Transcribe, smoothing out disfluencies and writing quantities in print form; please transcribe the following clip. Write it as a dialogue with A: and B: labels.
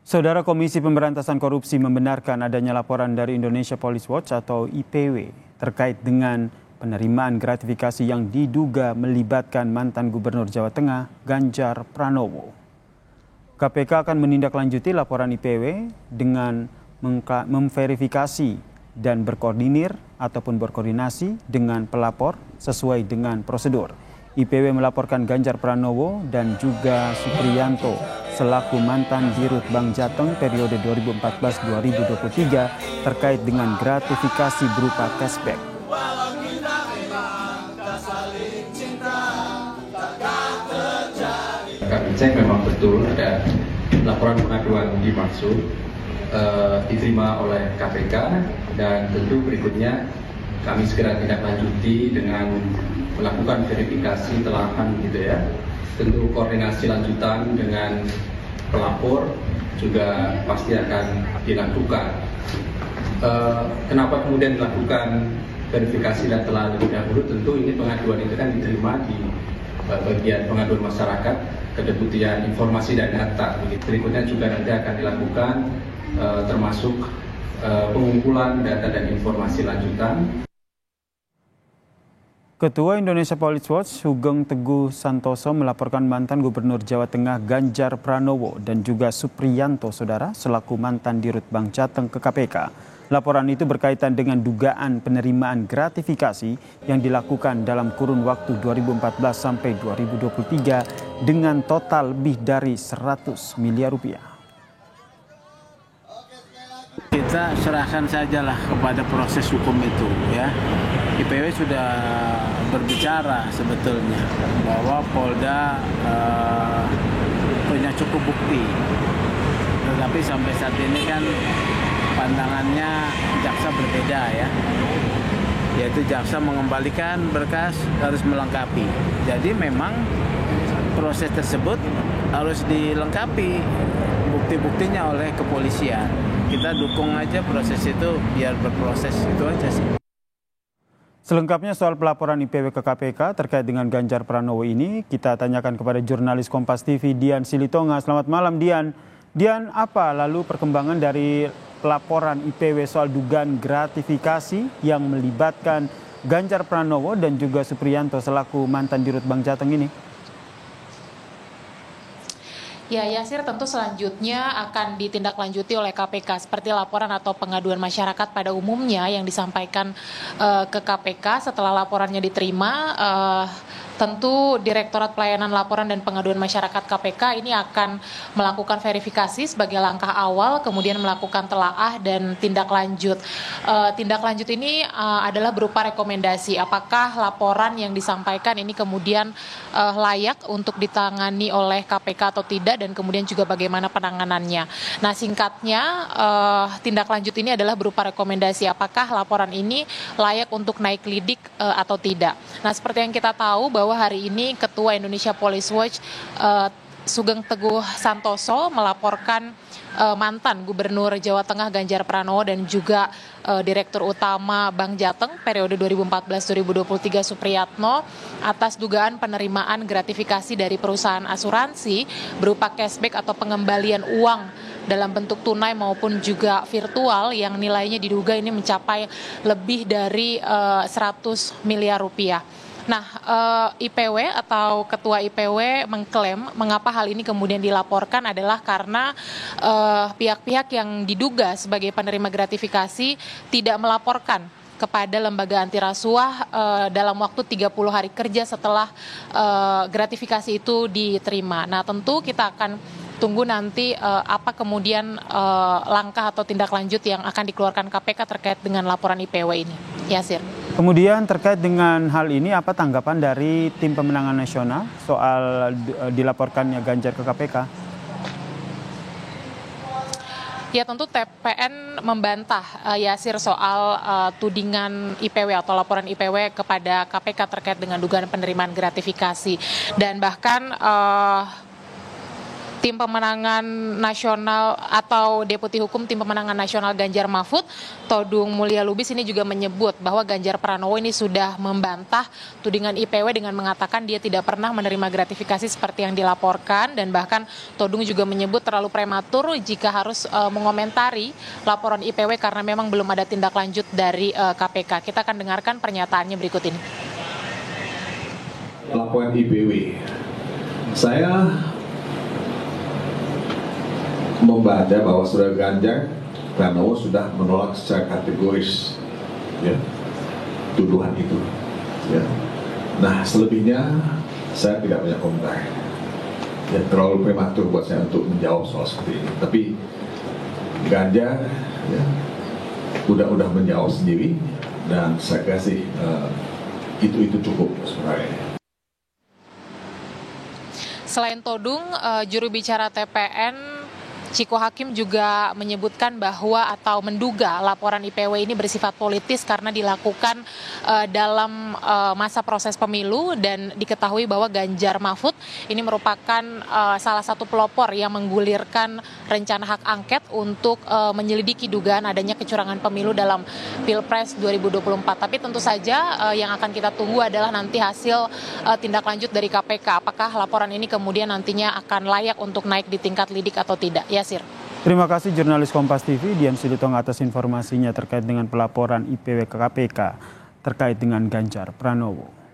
A: Saudara Komisi Pemberantasan Korupsi membenarkan adanya laporan dari Indonesia Police Watch atau IPW terkait dengan penerimaan gratifikasi yang diduga melibatkan mantan Gubernur Jawa Tengah Ganjar Pranowo. KPK akan menindaklanjuti laporan IPW dengan memverifikasi dan berkoordinir ataupun berkoordinasi dengan pelapor sesuai dengan prosedur. IPW melaporkan Ganjar Pranowo dan juga Supriyanto selaku mantan Dirut Bank Jateng periode 2014-2023 terkait dengan gratifikasi berupa cashback.
B: Kami cek memang betul ada laporan pengaduan dimaksud diterima oleh KPK dan tentu berikutnya kami segera tindak lanjuti dengan melakukan verifikasi telahan gitu ya. Tentu koordinasi lanjutan dengan pelapor juga pasti akan dilakukan. Kenapa kemudian dilakukan verifikasi dan telah lebih dahulu? Tentu ini pengaduan itu kan diterima di bagian pengaduan masyarakat, kedeputian informasi dan data. Berikutnya juga nanti akan dilakukan termasuk pengumpulan data dan informasi lanjutan.
A: Ketua Indonesia Police Watch Sugeng Teguh Santoso melaporkan mantan Gubernur Jawa Tengah Ganjar Pranowo dan juga Supriyanto saudara selaku mantan Dirut Bank Jateng ke KPK. Laporan itu berkaitan dengan dugaan penerimaan gratifikasi yang dilakukan dalam kurun waktu 2014 sampai 2023 dengan total lebih dari 100 miliar rupiah.
C: Kita serahkan sajalah kepada proses hukum itu ya. IPW sudah berbicara sebetulnya bahwa Polda punya cukup bukti, tetapi sampai saat ini kan pandangannya jaksa berbeda ya, yaitu jaksa mengembalikan berkas harus melengkapi. Jadi memang proses tersebut harus dilengkapi bukti-buktinya oleh kepolisian. Kita dukung aja proses itu biar berproses, itu aja sih.
A: Selengkapnya soal pelaporan IPW ke KPK terkait dengan Ganjar Pranowo ini, kita tanyakan kepada jurnalis Kompas TV Dian Silitonga. Selamat malam Dian. Dian, apa lalu perkembangan dari pelaporan IPW soal dugaan gratifikasi yang melibatkan Ganjar Pranowo dan juga Supriyanto selaku mantan Dirut Bank Jateng ini?
D: Ya, Yasir, tentu selanjutnya akan ditindaklanjuti oleh KPK seperti laporan atau pengaduan masyarakat pada umumnya yang disampaikan ke KPK setelah laporannya diterima. Tentu Direktorat Pelayanan Laporan dan Pengaduan Masyarakat KPK ini akan melakukan verifikasi sebagai langkah awal, kemudian melakukan telaah dan tindak lanjut. Tindak lanjut ini adalah berupa rekomendasi apakah laporan yang disampaikan ini kemudian layak untuk ditangani oleh KPK atau tidak, dan kemudian juga bagaimana penanganannya. Nah, singkatnya tindak lanjut ini adalah berupa rekomendasi apakah laporan ini layak untuk naik lidik atau tidak. Nah, seperti yang kita tahu bahwa hari ini Ketua Indonesia Police Watch Sugeng Teguh Santoso melaporkan mantan Gubernur Jawa Tengah Ganjar Pranowo dan juga Direktur Utama Bank Jateng periode 2014-2023 Supriyanto atas dugaan penerimaan gratifikasi dari perusahaan asuransi berupa cashback atau pengembalian uang dalam bentuk tunai maupun juga virtual yang nilainya diduga ini mencapai lebih dari 100 miliar rupiah. Nah, IPW atau Ketua IPW mengklaim mengapa hal ini kemudian dilaporkan adalah karena pihak-pihak yang diduga sebagai penerima gratifikasi tidak melaporkan kepada lembaga anti rasuah dalam waktu 30 hari kerja setelah gratifikasi itu diterima. Nah, tentu kita akan tunggu nanti apa kemudian langkah atau tindak lanjut yang akan dikeluarkan KPK terkait dengan laporan IPW ini. Yasir.
A: Kemudian terkait dengan hal ini, apa tanggapan dari tim pemenangan nasional soal dilaporkannya Ganjar ke KPK?
D: Ya, tentu TPN membantah Yasir soal tudingan IPW atau laporan IPW kepada KPK terkait dengan dugaan penerimaan gratifikasi. Dan bahkan tim pemenangan nasional atau Deputi Hukum Tim Pemenangan Nasional Ganjar Mahfud, Todung Mulya Lubis ini juga menyebut bahwa Ganjar Pranowo ini sudah membantah tudingan IPW dengan mengatakan dia tidak pernah menerima gratifikasi seperti yang dilaporkan, dan bahkan Todung juga menyebut terlalu prematur jika harus mengomentari laporan IPW karena memang belum ada tindak lanjut dari KPK. Kita akan dengarkan pernyataannya berikut ini.
E: Laporan IPW, saya membaca bahwa Saudara Ganjar Pranowo sudah menolak secara kategoris ya, tuduhan itu. Ya. Nah, selebihnya saya tidak banyak komentar. Ya, terlalu prematur buat saya untuk menjawab soal seperti ini. Tapi Ganjar ya, udah menjawab sendiri, dan saya kasih itu cukup sebenarnya.
D: Selain Todung, juru bicara TPN Ciko Hakim juga menyebutkan bahwa atau menduga laporan IPW ini bersifat politis karena dilakukan dalam masa proses pemilu, dan diketahui bahwa Ganjar Mahfud ini merupakan salah satu pelopor yang menggulirkan rencana hak angket untuk menyelidiki dugaan adanya kecurangan pemilu dalam Pilpres 2024. Tapi tentu saja yang akan kita tunggu adalah nanti hasil tindak lanjut dari KPK. Apakah laporan ini kemudian nantinya akan layak untuk naik di tingkat lidik atau tidak? Yasir.
A: Terima kasih jurnalis Kompas TV Dian Silitonga atas informasinya terkait dengan pelaporan IPW ke KPK terkait dengan Ganjar Pranowo.